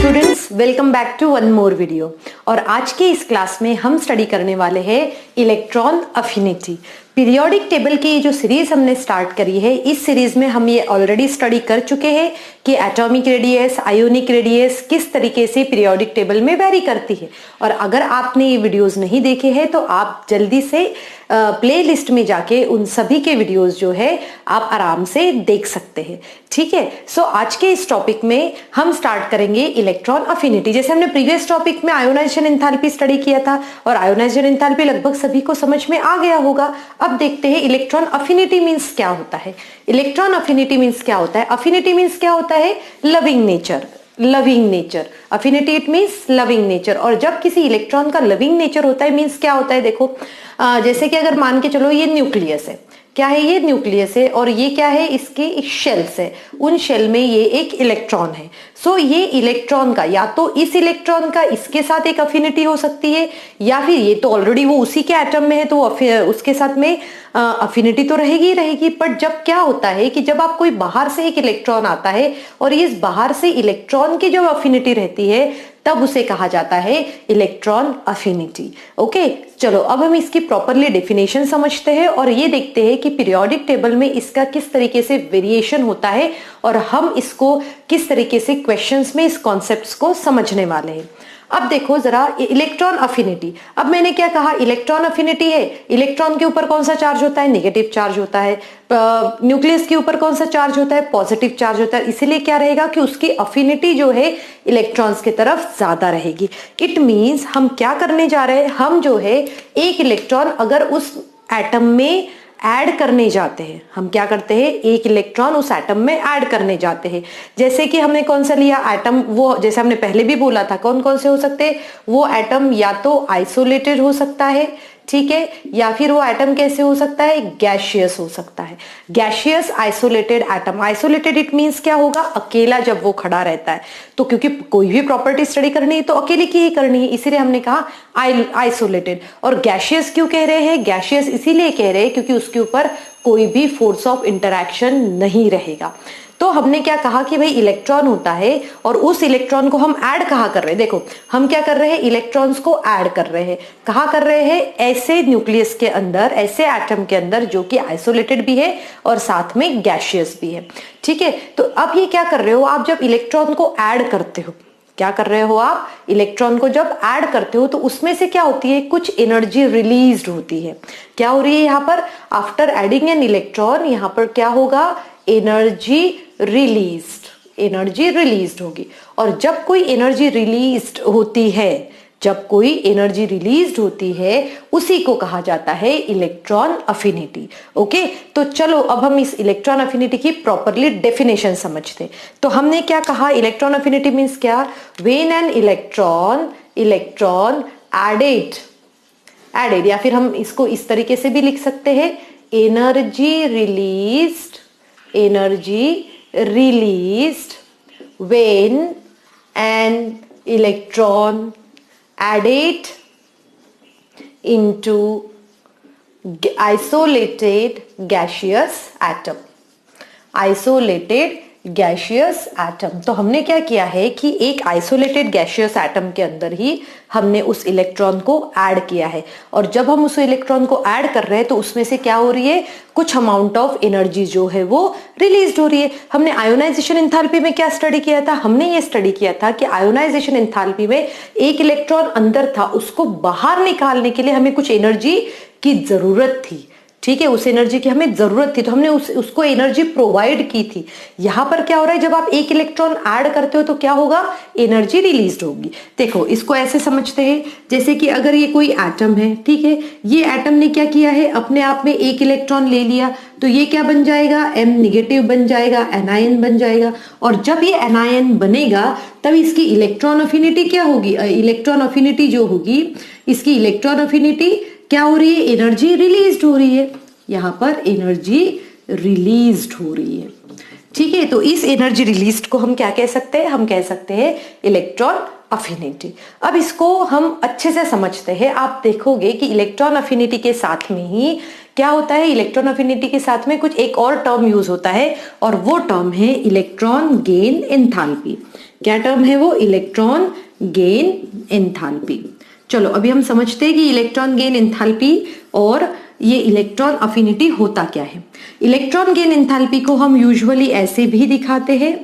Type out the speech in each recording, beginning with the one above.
Students, welcome back to one more video. और आज के इस क्लास में हम स्टडी करने वाले हैं इलेक्ट्रॉन अफिनिटी। पीरियोडिक टेबल की जो सीरीज हमने स्टार्ट करी है, इस सीरीज में हम ये ऑलरेडी स्टडी कर चुके हैं कि एटॉमिक रेडियस, आयोनिक रेडियस किस तरीके से पीरियोडिक टेबल में वेरी करती है। और अगर आपने ये वीडियोस नहीं देखे हैं तो आप जल्दी से प्ले लिस्ट में जाके उन सभी के वीडियोस जो है आप आराम से देख सकते हैं। ठीक है, सो आज के इस टॉपिक में हम स्टार्ट करेंगे इलेक्ट्रॉन अफिनिटी। जैसे हमने प्रीवियस टॉपिक में आयोनाइजेशन एंथैल्पी स्टडी किया था और आयोनाइजेशन एंथैल्पी लगभग सभी को समझ में आ गया होगा। अब देखते हैं इलेक्ट्रॉन अफिनिटी मींस क्या होता है। इलेक्ट्रॉन अफिनिटी मींस क्या होता है? अफिनिटी मींस क्या होता है? Loving nature. Loving nature, affinity it means loving nature. और जब किसी इलेक्ट्रॉन का लविंग नेचर होता है मींस क्या होता है? देखो जैसे कि अगर मान के चलो ये न्यूक्लियस है, क्या है ये? न्यूक्लियस है। और ये क्या है? इसके शेल्स है, उन शेल में ये एक इलेक्ट्रॉन है। सो ये इलेक्ट्रॉन का या तो इस इलेक्ट्रॉन का इसके साथ एक अफिनिटी हो सकती है, या फिर ये तो ऑलरेडी वो उसी के एटम में है तो उसके साथ में अफिनिटी तो रहेगी ही रहेगी। बट जब क्या होता है कि जब आप कोई बाहर से एक इलेक्ट्रॉन आता है और इस बाहर से इलेक्ट्रॉन की जो अफिनिटी रहती है तब उसे कहा जाता है इलेक्ट्रॉन अफिनिटी। ओके, चलो अब हम इसकी प्रॉपरली डेफिनेशन समझते हैं और ये देखते हैं कि पीरियोडिक टेबल में इसका किस तरीके से वेरिएशन होता है और हम इसको किस तरीके से क्वेश्चंस में इस कॉन्सेप्ट्स को समझने वाले हैं। अब देखो जरा इलेक्ट्रॉन अफिनिटी। अब मैंने क्या कहा? इलेक्ट्रॉन अफिनिटी है। इलेक्ट्रॉन के ऊपर कौन सा चार्ज होता है? नेगेटिव चार्ज होता है। न्यूक्लियस के ऊपर कौन सा चार्ज होता है? पॉजिटिव चार्ज होता है। इसीलिए क्या रहेगा कि उसकी अफिनिटी जो है इलेक्ट्रॉन्स की तरफ ज्यादा रहेगी। इट मींस हम क्या करने जा रहे हैं? हम जो है एक इलेक्ट्रॉन अगर उस एटम में ऐड करने जाते हैं, हम क्या करते हैं? एक इलेक्ट्रॉन उस एटम में ऐड करने जाते हैं। जैसे कि हमने कौन सा लिया एटम? वो जैसे हमने पहले भी बोला था, कौन कौन से हो सकते हैं वो एटम? या तो आइसोलेटेड हो सकता है, ठीक है, या फिर वो एटम कैसे हो सकता है? गैशियस हो सकता है। Gaseous isolated atom. Isolated it means क्या होगा? अकेला जब वो खड़ा रहता है। तो क्योंकि कोई भी प्रॉपर्टी स्टडी करनी है तो अकेले की ही करनी है, इसीलिए हमने कहा आइसोलेटेड। और गैशियस क्यों कह रहे हैं? गैशियस इसीलिए कह रहे हैं क्योंकि उसके ऊपर कोई भी फोर्स ऑफ इंटरैक्शन नहीं रहेगा। तो हमने क्या कहा कि भाई इलेक्ट्रॉन होता है और उस इलेक्ट्रॉन को हम ऐड कहाँ कर रहे हैं? देखो हम क्या कर रहे हैं? इलेक्ट्रॉन्स को ऐड कर रहे हैं। कहाँ कर रहे हैं? ऐसे न्यूक्लियस के अंदर, ऐसे एटम के अंदर जो कि आइसोलेटेड भी है और साथ में गैशियस भी है। ठीक है, तो अब ये क्या कर रहे हो आप? जब इलेक्ट्रॉन को ऐड करते हो, क्या कर रहे हो आप? इलेक्ट्रॉन को जब ऐड करते हो तो उसमें से क्या होती है? कुछ एनर्जी रिलीज होती है। क्या हो रही है यहाँ पर? आफ्टर एडिंग एन इलेक्ट्रॉन यहाँ पर क्या होगा? Energy released. एनर्जी रिलीज्ड होगी। और जब कोई एनर्जी रिलीज्ड होती है, जब कोई एनर्जी रिलीज्ड होती है उसी को कहा जाता है इलेक्ट्रॉन अफिनिटी। ओके, तो चलो अब हम इस इलेक्ट्रॉन अफिनिटी की प्रॉपरली डेफिनेशन समझते हैं। तो हमने क्या कहा? इलेक्ट्रॉन अफिनिटी मींस क्या? व्हेन एन इलेक्ट्रॉन एडेड, या फिर हम इसको इस तरीके से भी लिख सकते हैं, energy released when an electron added into isolated gaseous atom। isolated gaseous atom. तो हमने क्या किया है कि एक आइसोलेटेड गैशियस एटम के अंदर ही हमने उस इलेक्ट्रॉन को ऐड किया है। और जब हम उस इलेक्ट्रॉन को ऐड कर रहे हैं तो उसमें से क्या हो रही है? कुछ अमाउंट ऑफ एनर्जी जो है वो रिलीज हो रही है। हमने आयोनाइजेशन एंथैल्पी में क्या स्टडी किया था? हमने ये स्टडी किया था कि आयोनाइजेशन एंथैल्पी में एक इलेक्ट्रॉन अंदर था, उसको बाहर निकालने के लिए हमें कुछ एनर्जी की जरूरत थी। ठीक है, उस एनर्जी की हमें जरूरत थी तो हमने उसको एनर्जी प्रोवाइड की थी। यहां पर क्या हो रहा है? जब आप एक इलेक्ट्रॉन ऐड करते हो तो क्या होगा? एनर्जी रिलीज होगी। देखो इसको ऐसे समझते हैं जैसे कि अगर ये कोई एटम है, ठीक है, ये एटम ने क्या किया है? अपने आप में एक इलेक्ट्रॉन ले लिया तो ये क्या बन जाएगा? M नेगेटिव बन जाएगा, एनायन बन जाएगा। और जब ये एनायन बनेगा तब इसकी इलेक्ट्रॉन अफिनिटी क्या होगी? इलेक्ट्रॉन अफिनिटी जो होगी, इसकी इलेक्ट्रॉन अफिनिटी क्या हो रही है? एनर्जी रिलीज्ड हो रही है। यहां पर एनर्जी रिलीज्ड हो रही है। ठीक है, तो इस एनर्जी रिलीज्ड को हम क्या कह सकते हैं? हम कह सकते हैं इलेक्ट्रॉन अफिनिटी। अब इसको हम अच्छे से समझते हैं। आप देखोगे कि इलेक्ट्रॉन अफिनिटी के साथ में ही क्या होता है, इलेक्ट्रॉन अफिनिटी के साथ में कुछ एक और टर्म यूज होता है और वो टर्म है इलेक्ट्रॉन गेन एंथैल्पी। क्या टर्म है वो, इलेक्ट्रॉन गेन एंथैल्पी। चलो अभी हम समझते हैं कि इलेक्ट्रॉन गेन एंथैल्पी और ये इलेक्ट्रॉन अफिनिटी होता क्या है। इलेक्ट्रॉन गेन एंथैल्पी को हम यूजुअली ऐसे भी दिखाते हैं,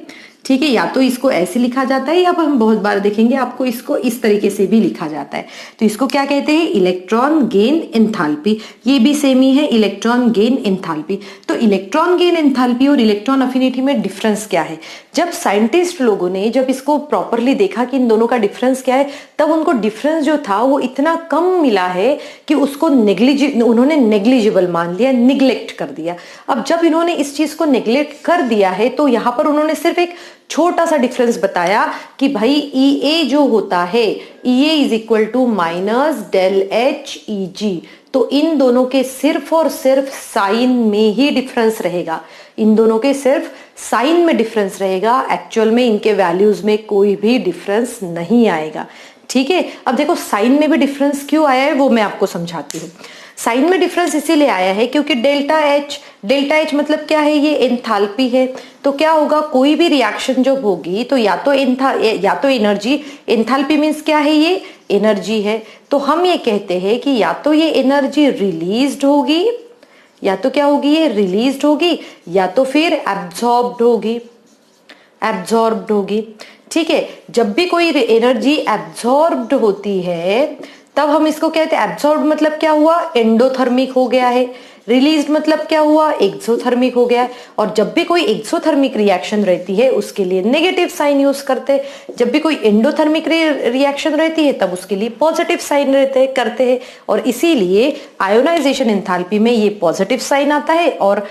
ठीक है, या तो इसको ऐसे लिखा जाता है या हम बहुत बार देखेंगे आपको इसको इस तरीके से भी लिखा जाता है। तो इसको क्या कहते हैं, इलेक्ट्रॉन गेन एंथैल्पी। ये भी सेम ही है, इलेक्ट्रॉन गेन एंथैल्पी। तो इलेक्ट्रॉन गेन एंथैल्पी और इलेक्ट्रॉन अफिनिटी में डिफरेंस क्या है। जब साइंटिस्ट लोगों ने जब इसको प्रॉपरली देखा कि इन दोनों का डिफरेंस क्या है, तब उनको डिफरेंस जो था वो इतना कम मिला है कि उसको उन्होंने नेग्लिजिबल मान लिया, निग्लेक्ट कर दिया। अब जब इन्होंने इस चीज को नेग्लेक्ट कर दिया है तो यहाँ पर उन्होंने सिर्फ एक छोटा सा डिफरेंस बताया कि भाई EA जो होता है, EA is equal to minus del H EG। तो इन दोनों के सिर्फ और सिर्फ साइन में ही डिफरेंस रहेगा, इन दोनों के सिर्फ साइन में डिफरेंस रहेगा, एक्चुअल में इनके वैल्यूज में कोई भी डिफरेंस नहीं आएगा। ठीक है, अब देखो साइन में भी डिफरेंस क्यों आया है वो मैं आपको समझाती हूँ। साइन में डिफरेंस इसीलिए आया है क्योंकि डेल्टा एच मतलब क्या है, ये एंथैल्पी है। तो क्या होगा, कोई भी रिएक्शन जब होगी तो या तो एनर्जी, एंथैल्पी मींस क्या है, ये एनर्जी है। तो हम ये कहते हैं कि या तो ये एनर्जी रिलीज्ड होगी, या तो क्या होगी, ये रिलीज्ड होगी, या तो फिर एब्जॉर्ब्ड होगी। ठीक है, जब भी कोई एनर्जी एब्जॉर्ब्ड होती है तब हम इसको कहते हैं, एब्जॉर्ब मतलब क्या हुआ, एंडोथर्मिक हो गया है, रिलीज मतलब क्या हुआ, एक्सोथर्मिक हो गया। और जब भी कोई एक्सोथर्मिक रिएक्शन रहती है उसके लिए नेगेटिव साइन यूज करते हैं, जब भी कोई एंडोथर्मिक रिएक्शन रहती है तब उसके लिए पॉजिटिव साइन करते हैं। और इसीलिए आयोनाइजेशन एंथैल्पी में ये पॉजिटिव साइन आता है और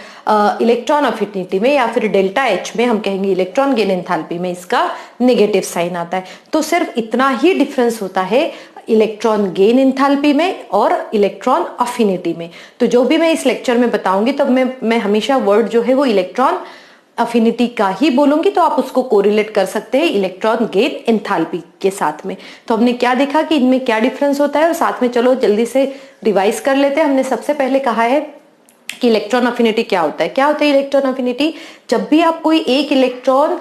इलेक्ट्रॉन अफिनिटी में या फिर डेल्टा एच में हम कहेंगे इलेक्ट्रॉन गेन एंथैल्पी में इसका नेगेटिव साइन आता है। तो सिर्फ इतना ही डिफरेंस होता है इलेक्ट्रॉन गेन एंथैल्पी में और इलेक्ट्रॉन अफिनिटी में। तो जो भी मैं इस लेक्चर में बताऊंगी तब मैं हमेशा वर्ड जो है वो इलेक्ट्रॉन अफिनिटी का ही बोलूंगी, तो आप उसको कोरिलेट कर सकते हैं इलेक्ट्रॉन गेन एंथैल्पी के साथ में। तो हमने क्या देखा कि इनमें क्या डिफरेंस होता है और साथ में चलो जल्दी से रिवाइज कर लेते हैं। हमने सबसे पहले कहा है कि इलेक्ट्रॉन अफिनिटी क्या होता है। क्या होता है इलेक्ट्रॉन अफिनिटी, जब भी आप कोई एक इलेक्ट्रॉन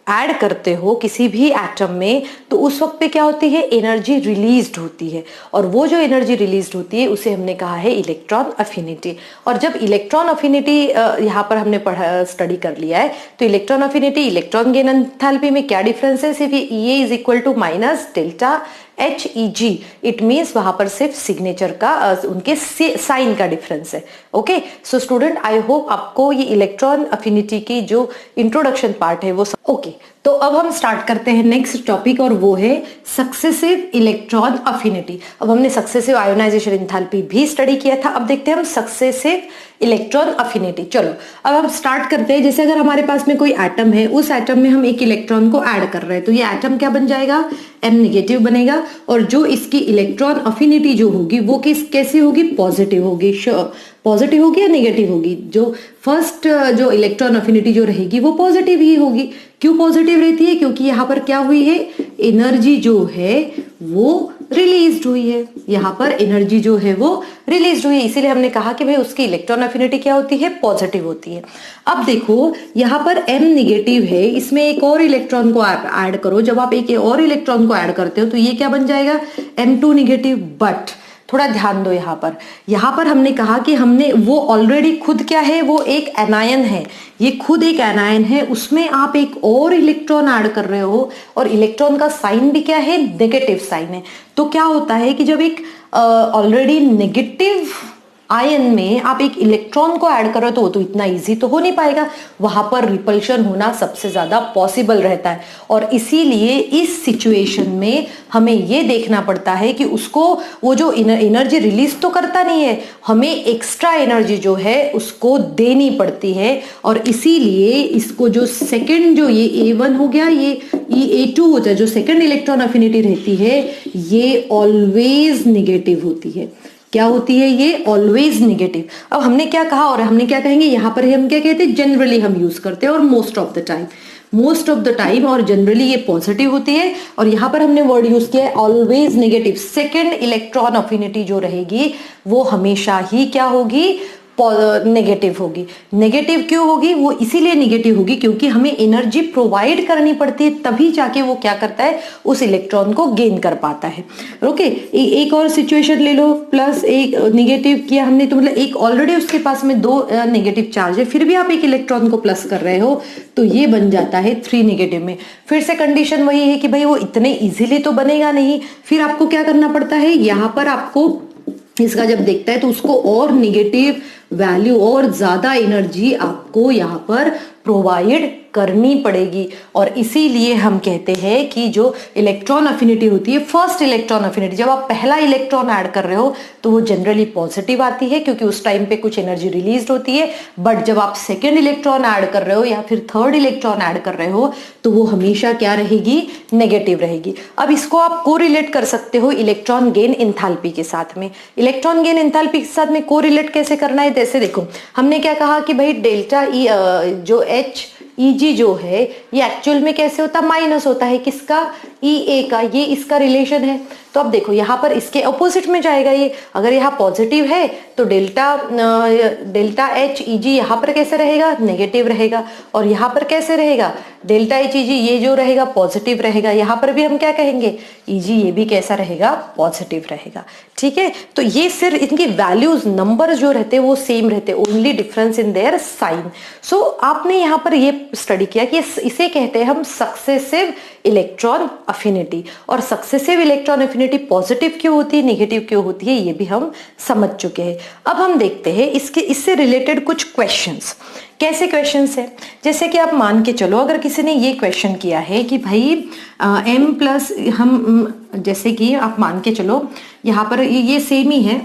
ऐड करते हो किसी भी एटम में तो उस वक्त पे क्या होती है, एनर्जी रिलीज्ड होती है। और वो जो एनर्जी रिलीज्ड होती है उसे हमने कहा है इलेक्ट्रॉन अफिनिटी। और जब इलेक्ट्रॉन अफिनिटी यहाँ पर हमने स्टडी कर लिया है तो electron affinity, electron gain enthalpy में क्या डिफरेंस है, सिर्फ EA is equal to minus delta HEG। It means वहां पर सिर्फ सिग्नेचर का उनके साइन का डिफरेंस है। Okay, so student I hope आपको ये इलेक्ट्रॉन अफिनिटी की जो इंट्रोडक्शन पार्ट है वो ओके। तो अब हम स्टार्ट करते हैं नेक्स्ट टॉपिक और वो है सक्सेसिव इलेक्ट्रॉन अफिनिटी। अब हमने सक्सेसिव आयोनाइजेशन एंथैल्पी भी स्टडी किया था, अब देखते हैं हम सक्सेसिव इलेक्ट्रॉन अफिनिटी। चलो अब हम स्टार्ट करते हैं। जैसे अगर हमारे पास में कोई एटम है, उस एटम में हम एक इलेक्ट्रॉन को ऐड कर रहे हैं तो ये एटम क्या बन जाएगा, M नेगेटिव बनेगा। और जो इसकी इलेक्ट्रॉन अफिनिटी जो होगी वो कैसी होगी, पॉजिटिव होगी। पॉजिटिव होगी या नेगेटिव होगी, जो फर्स्ट जो इलेक्ट्रॉन अफिनिटी जो रहेगी वो पॉजिटिव ही होगी। क्यों पॉजिटिव रहती है, क्योंकि यहाँ पर क्या हुई है, एनर्जी जो है वो रिलीज हुई है, यहाँ पर एनर्जी जो है वो रिलीज हुई है, इसीलिए हमने कहा कि भाई उसकी इलेक्ट्रॉन अफिनिटी क्या होती है, पॉजिटिव होती है। अब देखो यहाँ पर M निगेटिव है, इसमें एक और इलेक्ट्रॉन को ऐड करो। जब आप एक और इलेक्ट्रॉन को ऐड करते हो तो ये क्या बन जाएगा, M2 निगेटिव। बट थोड़ा ध्यान दो, यहाँ पर हमने कहा कि हमने वो ऑलरेडी खुद क्या है, वो एक एनायन है, ये खुद एक एनायन है, उसमें आप एक और इलेक्ट्रॉन ऐड कर रहे हो और इलेक्ट्रॉन का साइन भी क्या है, नेगेटिव साइन है। तो क्या होता है कि जब एक ऑलरेडी नेगेटिव आयन में आप एक इलेक्ट्रॉन को ऐड करो तो वो तो इतना इजी तो हो नहीं पाएगा, वहां पर रिपल्शन होना सबसे ज्यादा पॉसिबल रहता है। और इसीलिए इस सिचुएशन में हमें ये देखना पड़ता है कि उसको वो जो एनर्जी रिलीज तो करता नहीं है, हमें एक्स्ट्रा एनर्जी जो है उसको देनी पड़ती है। और इसीलिए इसको जो सेकंड जो ये A1 हो गया, ये A2 होता है, जो सेकंड इलेक्ट्रॉन अफिनिटी रहती है ये ऑलवेज निगेटिव होती है। क्या होती है, ये ऑलवेज निगेटिव। अब हमने क्या कहा और हमने क्या कहेंगे, यहाँ पर हम क्या कहते हैं, जनरली हम यूज करते हैं और most of the time. Most of the time और जनरली ये पॉजिटिव होती है। और यहाँ पर हमने वर्ड यूज किया है always negative. Second electron affinity जो रहेगी वो हमेशा ही क्या होगी, नेगेटिव होगी। नेगेटिव क्यों होगी, वो इसीलिए नेगेटिव होगी क्योंकि हमें एनर्जी प्रोवाइड करनी पड़ती है, तभी जाके वो क्या करता है, उस इलेक्ट्रॉन को गेन कर पाता है। ओके, एक और सिचुएशन ले लो, प्लस एक नेगेटिव किया हमने, तो मतलब एक ऑलरेडी उसके पास में 2 नेगेटिव चार्ज है, फिर भी आप एक इलेक्ट्रॉन को प्लस कर रहे हो, तो ये बन जाता है 3 नेगेटिव में। फिर से कंडीशन वही है कि भाई वो इतने इजीली तो बनेगा नहीं, फिर आपको क्या करना पड़ता है, यहाँ पर आपको इसका जब देखता है तो उसको और निगेटिव वैल्यू और ज्यादा एनर्जी आपको यहाँ पर प्रोवाइड करनी पड़ेगी। और इसीलिए हम कहते हैं कि जो इलेक्ट्रॉन अफिनिटी होती है, फर्स्ट इलेक्ट्रॉन अफिनिटी, जब आप पहला इलेक्ट्रॉन ऐड कर रहे हो तो वो जनरली पॉजिटिव आती है क्योंकि उस टाइम पे कुछ एनर्जी रिलीज होती है। बट जब आप सेकेंड इलेक्ट्रॉन ऐड कर रहे हो या फिर थर्ड इलेक्ट्रॉन ऐड कर रहे हो तो वो हमेशा क्या रहेगी, नेगेटिव रहेगी। अब इसको आप कोरिलेट कर सकते हो इलेक्ट्रॉन गेन एंथैल्पी के साथ में। इलेक्ट्रॉन गेन एंथैल्पी के साथ में कोरिलेट कैसे करना है, जैसे देखो हमने क्या कहा कि भाई डेल्टा ई जो एच Eg जो है ये एक्चुअल में कैसे होता है, माइनस होता है किसका, Ea का, ये इसका रिलेशन है। तो अब देखो यहाँ पर इसके अपोजिट में जाएगा ये, अगर यहाँ पॉजिटिव है तो डेल्टा एच Eg यहाँ पर कैसे रहेगा, नेगेटिव रहेगा। और यहाँ पर कैसे रहेगा, डेल्टा एच Eg ये जो रहेगा पॉजिटिव रहेगा। यहाँ पर भी हम क्या कहेंगे, Eg ये भी कैसा रहेगा, पॉजिटिव रहेगा। ठीक है, तो ये सिर्फ इनकी वैल्यूज, नंबर जो रहते हैं वो सेम रहते, only difference in their sign. So आपने यहाँ पर ये स्टडी किया कि इसे कहते हैं हम सक्सेसिव इलेक्ट्रॉन अफिनिटी। और सक्सेसिव इलेक्ट्रॉन अफिनिटी पॉजिटिव क्यों होती है, नेगेटिव क्यों होती है, ये भी हम समझ चुके हैं। अब हम देखते हैं इससे रिलेटेड कुछ क्वेश्चंस। कैसे क्वेश्चंस है, जैसे कि आप मान के चलो अगर किसी ने ये क्वेश्चन किया है कि भाई m प्लस हम, जैसे कि आप मान के चलो यहाँ पर ये सेम ही है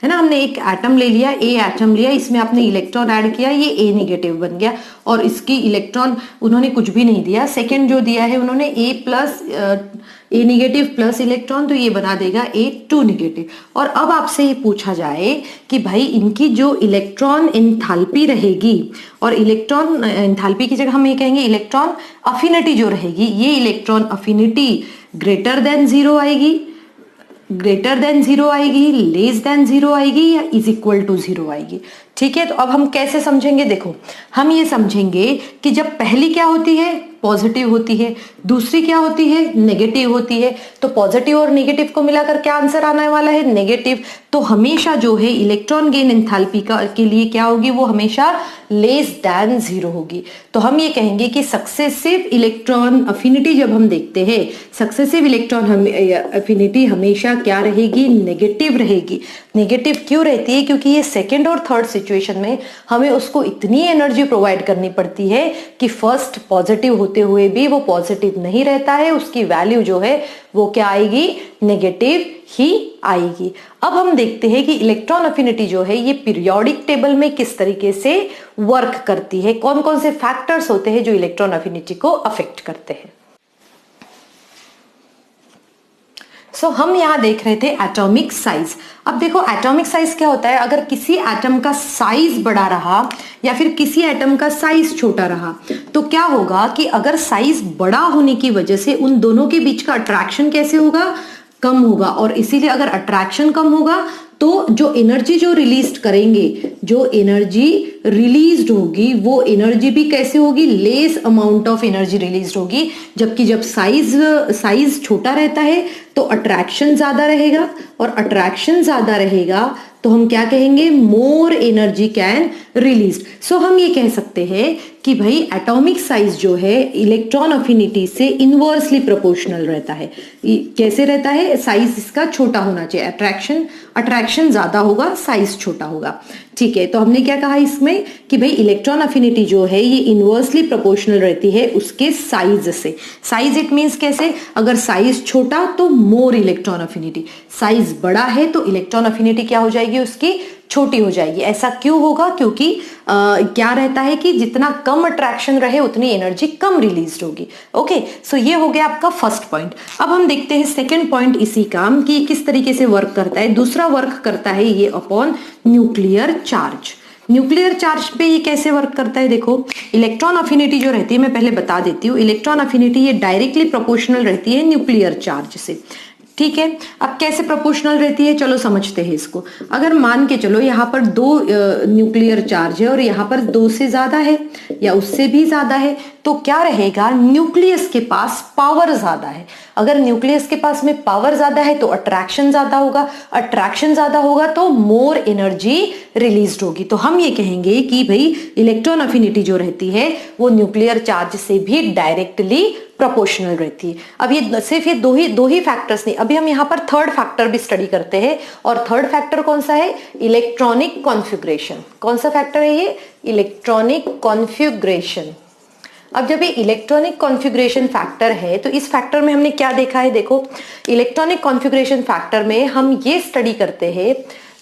ना, हमने एक एटम ले लिया, ए एटम लिया, इसमें आपने इलेक्ट्रॉन ऐड किया, ये ए नेगेटिव बन गया। और इसकी इलेक्ट्रॉन उन्होंने कुछ भी नहीं दिया, सेकंड जो दिया है उन्होंने ए नेगेटिव प्लस इलेक्ट्रॉन, तो ये बना देगा A2 नेगेटिव। और अब आपसे ये पूछा जाए कि भाई इनकी जो इलेक्ट्रॉन एंथैल्पी रहेगी, और इलेक्ट्रॉन एंथैल्पी की जगह हम ये कहेंगे इलेक्ट्रॉन अफिनिटी जो रहेगी, ये इलेक्ट्रॉन अफिनिटी ग्रेटर देन 0 आएगी, ग्रेटर देन 0 आएगी, लेस देन 0 आएगी, या इज इक्वल टू 0 आएगी। ठीक है, तो अब हम कैसे समझेंगे, देखो हम ये समझेंगे कि जब पहली क्या होती है, पॉजिटिव होती है, दूसरी क्या होती है, नेगेटिव होती है। तो पॉजिटिव और नेगेटिव को मिलाकर क्या आंसर आने वाला है, नेगेटिव। तो हमेशा जो है इलेक्ट्रॉन गेन एंथैल्पी के लिए क्या होगी, वो हमेशा लेस देन 0 होगी। तो हम ये कहेंगे कि सक्सेसिव इलेक्ट्रॉन अफिनिटी जब हम देखते हैं, सक्सेसिव इलेक्ट्रॉन अफिनिटी हमेशा क्या रहेगी, नेगेटिव रहेगी। नेगेटिव क्यों रहती है, क्योंकि ये सेकेंड और थर्ड सिचुएशन में हमें उसको इतनी एनर्जी प्रोवाइड करनी पड़ती है कि फर्स्ट पॉजिटिव होते हुए भी वो पॉजिटिव नहीं रहता है, उसकी वैल्यू जो है वो क्या आएगी, नेगेटिव ही आएगी। अब हम देखते हैं कि इलेक्ट्रॉन अफिनिटी जो है ये पीरियोडिक टेबल में किस तरीके से वर्क करती है, कौन कौन से फैक्टर्स होते हैं जो इलेक्ट्रॉन अफिनिटी को अफेक्ट करते हैं। सो हम यहां देख रहे थे एटॉमिक साइज। अब देखो एटॉमिक साइज क्या होता है, अगर किसी एटम का साइज बड़ा रहा या फिर किसी एटम का साइज छोटा रहा तो क्या होगा कि अगर साइज बड़ा होने की वजह से उन दोनों के बीच का अट्रैक्शन कैसे होगा, कम होगा। और इसीलिए अगर अट्रैक्शन कम होगा तो जो एनर्जी जो रिलीज करेंगे, जो एनर्जी रिलीज होगी वो एनर्जी भी कैसे होगी, less amount of energy release होगी। जबकि जब साइज छोटा रहता है तो अट्रैक्शन ज्यादा रहेगा, और अट्रैक्शन ज्यादा रहेगा तो हम क्या कहेंगे, मोर एनर्जी कैन रिलीज। सो हम ये कह सकते हैं कि भाई एटॉमिक साइज जो है इलेक्ट्रॉन अफिनिटी से इनवर्सली प्रोपोर्शनल रहता है। कैसे रहता है, साइज इसका छोटा होना चाहिए, अट्रैक्शन ज्यादा होगा, साइज छोटा होगा। ठीक है, तो हमने क्या कहा इसमें कि भाई इलेक्ट्रॉन अफिनिटी जो है ये इनवर्सली प्रोपोर्शनल रहती है उसके साइज से। साइज इट मींस कैसे, अगर साइज छोटा तो मोर इलेक्ट्रॉन अफिनिटी, साइज बड़ा है तो इलेक्ट्रॉन अफिनिटी क्या हो जाएगी, उसकी छोटी हो जाएगी। ऐसा क्यों होगा, क्योंकि क्या रहता है कि जितना कम अट्रैक्शन रहे उतनी एनर्जी कम रिलीज होगी। ओके, सो ये हो गया आपका फर्स्ट पॉइंट। अब हम देखते हैं सेकंड पॉइंट इसी काम कि किस तरीके से वर्क करता है। दूसरा वर्क करता है ये upon nuclear charge. Nuclear charge पे ये कैसे वर्क करता है, देखो इलेक्ट्रॉन अफिनिटी जो रहती है, मैं पहले बता देती हूँ, इलेक्ट्रॉन अफिनिटी ये डायरेक्टली प्रोपोर्शनल रहती है न्यूक्लियर चार्ज से। ठीक है, अब कैसे प्रोपोर्शनल रहती है, चलो समझते हैं इसको। अगर मान के चलो यहाँ पर दो न्यूक्लियर चार्ज है और यहाँ पर 2 से ज्यादा है या उससे भी ज्यादा है, तो क्या रहेगा, न्यूक्लियस के पास पावर ज्यादा है। अगर न्यूक्लियस के पास में पावर ज्यादा है तो अट्रैक्शन ज्यादा होगा, अट्रैक्शन ज्यादा होगा तो मोर एनर्जी रिलीज होगी। तो हम ये कहेंगे कि भाई इलेक्ट्रॉन अफिनिटी जो रहती है वो न्यूक्लियर चार्ज से भी डायरेक्टली प्रोपोर्शनल रहती है। अब ये सिर्फ ये दो ही फैक्टर्स नहीं, अभी हम यहाँ पर थर्ड फैक्टर भी स्टडी करते हैं। और थर्ड फैक्टर कौन सा है, इलेक्ट्रॉनिक कॉन्फ़िगरेशन। कौन सा फैक्टर है ये, इलेक्ट्रॉनिक कॉन्फ़िगरेशन। अब जब ये इलेक्ट्रॉनिक कॉन्फ़िगरेशन फैक्टर है तो इस फैक्टर में हमने क्या देखा है, देखो इलेक्ट्रॉनिक कॉन्फ़िगरेशन फैक्टर में हम ये स्टडी करते हैं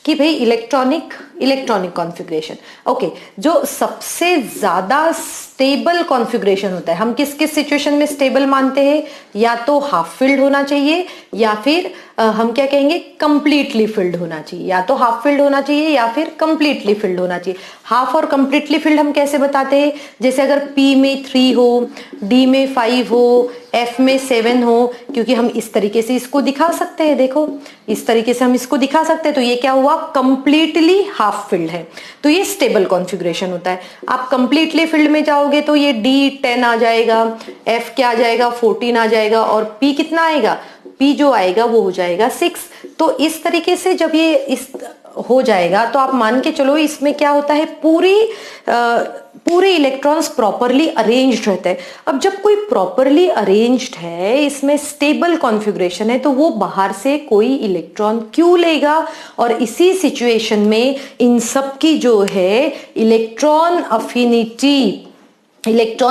कि भाई इलेक्ट्रॉनिक कॉन्फ़िगरेशन, ओके, जो सबसे ज्यादा स्टेबल कॉन्फ़िगरेशन होता है, हम किस किस सिचुएशन में स्टेबल मानते हैं, या तो हाफ फिल्ड होना चाहिए या फिर हम क्या कहेंगे, कंप्लीटली फिल्ड होना चाहिए। या तो हाफ फिल्ड होना चाहिए या फिर कंप्लीटली फिल्ड होना चाहिए। हाफ और कंप्लीटली फिल्ड हम कैसे बताते हैं, जैसे अगर P में 3 हो, D में 5 हो, F में 7 हो, क्योंकि हम इस तरीके से इसको दिखा सकते हैं, देखो इस तरीके से हम इसको दिखा सकते हैं, तो ये क्या हुआ, कंप्लीटली हाफ फिल्ड है, तो ये स्टेबल कॉन्फ़िगरेशन होता है। आप कंप्लीटली फिल्ड में जाओगे तो ये D 10 आ जाएगा, F क्या आ जाएगा, 14 आ जाएगा, और P कितना आएगा, P जो आएगा वो हो जाएगा 6। तो इस तरीके से जब ये इस हो जाएगा तो आप मान के चलो इसमें क्या होता है, पूरे इलेक्ट्रॉन्स प्रॉपरली अरेंज्ड रहते हैं। अब जब कोई प्रॉपरली अरेंज्ड है, इसमें स्टेबल कॉन्फ़िगरेशन है, तो वो बाहर से कोई इलेक्ट्रॉन क्यों लेगा। और इसी सिचुएशन में इन सब की जो है इलेक्ट्रॉन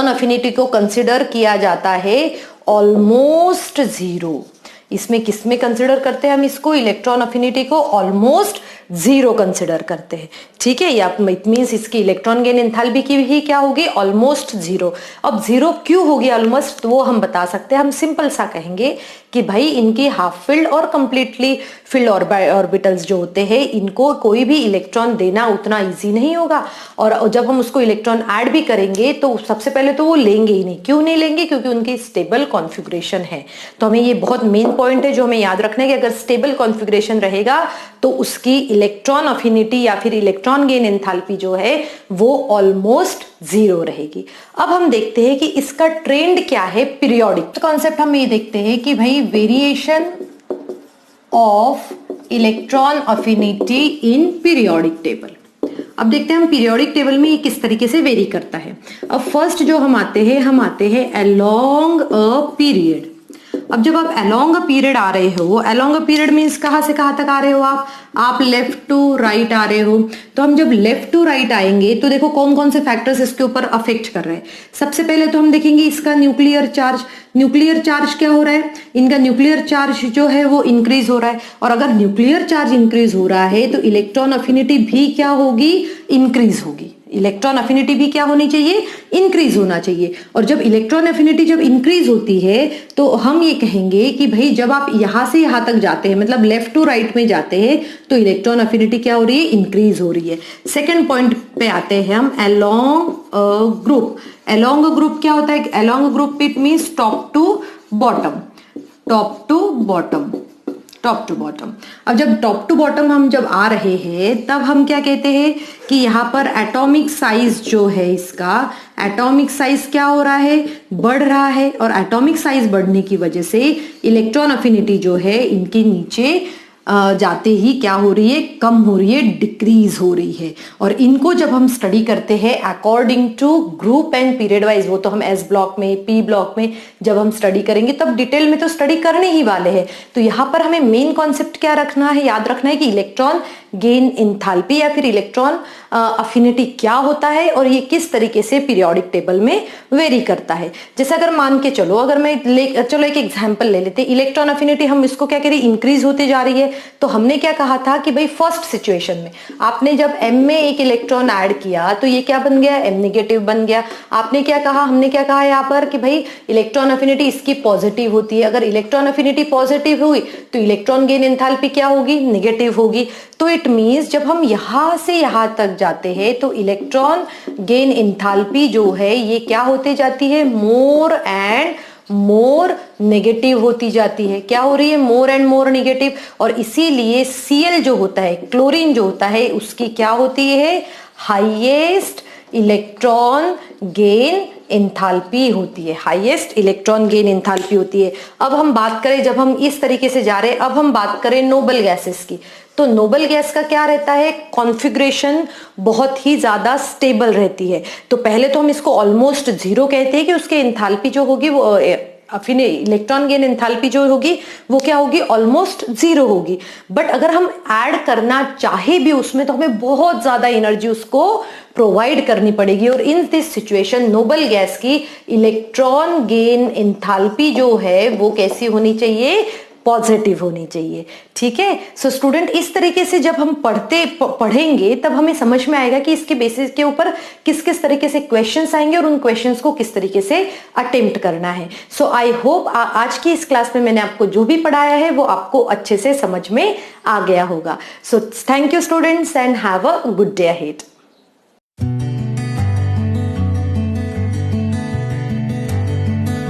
अफिनिटी को कंसिडर किया जाता है ऑलमोस्ट जीरो। इसमें किसमें कंसिडर करते हैं हम इसको, इलेक्ट्रॉन अफिनिटी को ऑलमोस्ट जीरो कंसिडर करते हैं। ठीक है, या इट मींस इसकी इलेक्ट्रॉन गेन एंथैल्पी की भी क्या होगी, ऑलमोस्ट जीरो। अब जीरो क्यों होगी ऑलमोस्ट, तो वो हम बता सकते हैं, हम सिंपल सा कहेंगे कि भाई इनकी हाफ फिल्ड और कंप्लीटली फिल्ड ऑर्बिटल्स जो होते हैं, इनको कोई भी इलेक्ट्रॉन देना उतना इजी नहीं होगा। और जब हम उसको इलेक्ट्रॉन ऐड भी करेंगे तो सबसे पहले तो वो लेंगे ही नहीं। क्यों नहीं लेंगे, क्योंकि उनकी स्टेबल कॉन्फ़िगरेशन है। तो हमें ये बहुत मेन पॉइंट है जो हमें याद रखना है कि अगर स्टेबल कॉन्फ़िगरेशन रहेगा तो उसकी इलेक्ट्रॉन अफिनिटी या फिर इलेक्ट्रॉन गेन एंथैल्पी जो है वो ऑलमोस्ट जीरो रहेगी। अब हम देखते हैं कि इसका ट्रेंड क्या है, पीरियोडिक कॉन्सेप्ट हम ये देखते हैं कि भाई variation of electron affinity in periodic table. अब देखते हैं हम पीरियोडिक टेबल में ये किस तरीके से वेरी करता है। अब फर्स्ट जो हम आते हैं अलोंग अ पीरियड। अब जब आप अलोंग अ पीरियड आ रहे हो, अलोंग अ पीरियड मीन्स कहां से कहां तक आ रहे हो आप लेफ्ट टू राइट आ रहे हो। तो हम जब लेफ्ट टू राइट आएंगे तो देखो कौन कौन से फैक्टर्स इसके ऊपर अफेक्ट कर रहे हैं। सबसे पहले तो हम देखेंगे इसका न्यूक्लियर चार्ज क्या हो रहा है, इनका न्यूक्लियर चार्ज जो है वो इंक्रीज हो रहा है। और अगर न्यूक्लियर चार्ज इंक्रीज हो रहा है तो इलेक्ट्रॉन अफिनिटी भी क्या होगी, इंक्रीज होगी। इलेक्ट्रॉन अफिनिटी भी क्या होनी चाहिए, इंक्रीज होना चाहिए। और जब इलेक्ट्रॉन अफिनिटी जब इंक्रीज होती है तो हम ये कहेंगे कि भाई जब आप यहां से यहां तक जाते हैं, मतलब लेफ्ट टू राइट में जाते हैं, तो इलेक्ट्रॉन अफिनिटी क्या हो रही है, इंक्रीज हो रही है। सेकेंड पॉइंट पे आते हैं हम, अलोंग ग्रुप। अलोंग ग्रुप क्या होता है, along group it means top to bottom. Top to bottom. अब जब टॉप टू बॉटम हम जब आ रहे हैं तब हम क्या कहते हैं कि यहाँ पर एटॉमिक साइज जो है, इसका एटॉमिक साइज क्या हो रहा है, बढ़ रहा है। और एटॉमिक साइज बढ़ने की वजह से इलेक्ट्रॉन अफिनिटी जो है इनके नीचे जाते ही क्या हो रही है, कम हो रही है, डिक्रीज हो रही है। और इनको जब हम स्टडी करते हैं according to group and period wise, वो तो हम एस ब्लॉक में, पी ब्लॉक में जब हम स्टडी करेंगे तब डिटेल में तो स्टडी करने ही वाले हैं। तो यहाँ पर हमें मेन कॉन्सेप्ट क्या रखना है, याद रखना है कि इलेक्ट्रॉन गेन एंथैल्पी या फिर इलेक्ट्रॉन अफिनिटी क्या होता है और ये किस तरीके से पीरियोडिक टेबल में वेरी करता है। जैसे अगर मान के चलो, अगर मैं चलो एक एग्जांपल ले लेते, इलेक्ट्रॉन अफिनिटी हम इसको क्या करें, इंक्रीज होते जा रही है। तो हमने क्या कहा था कि भाई फर्स्ट सिचुएशन में आपने जब M में एक इलेक्ट्रॉन ऐड किया तो ये क्या बन गया, M नेगेटिव बन गया। आपने क्या कहा, हमने क्या कहा यहाँ पर कि भाई इलेक्ट्रॉन अफिनिटी इसकी पॉजिटिव होती है। अगर इलेक्ट्रॉन अफिनिटी पॉजिटिव हुई तो इलेक्ट्रॉन गेन एंथैल्पी क्या होगी, नेगेटिव होगी। तो इट इट मीन्स जब हम यहां से यहां तक जाते हैं तो इलेक्ट्रॉन गेन एंथैल्पी जो है ये क्या होते जाती है, मोर एंड मोर नेगेटिव होती जाती है। क्या हो रही है, मोर एंड मोर नेगेटिव। और इसीलिए Cl जो होता है, क्लोरीन जो होता है, उसकी क्या होती है, हाईएस्ट इलेक्ट्रॉन गेन एंथैल्पी होती है, हाईएस्ट इलेक्ट्रॉन गेन एंथैल्पी होती है। अब हम बात करें, जब हम इस तरीके से जा रहे हैं, अब हम बात करें नोबल गैसेस की, तो नोबल गैस का क्या रहता है, कॉन्फ़िगरेशन बहुत ही ज्यादा स्टेबल रहती है। तो पहले तो हम इसको ऑलमोस्ट जीरो कहते हैं कि उसके एंथैल्पी जो होगी वो फिर इलेक्ट्रॉन गेन एंथैल्पी जो होगी वो क्या होगी, ऑलमोस्ट जीरो होगी। बट अगर हम ऐड करना चाहे भी उसमें तो हमें बहुत ज्यादा एनर्जी उसको प्रोवाइड करनी पड़ेगी। और in this situation noble gas की इलेक्ट्रॉन गेन एंथैल्पी जो है वो कैसी होनी चाहिए, पॉजिटिव होनी चाहिए। ठीक है। सो स्टूडेंट, इस तरीके से जब हम पढ़ेंगे तब हमें समझ में आएगा कि इसके बेसिस के ऊपर किस किस तरीके से क्वेश्चंस आएंगे और उन क्वेश्चंस को किस तरीके से अटेम्प्ट करना है। सो आई होप आज की इस क्लास में मैंने आपको जो भी पढ़ाया है वो आपको अच्छे से समझ में आ गया होगा। So thank you students and have a good day ahead.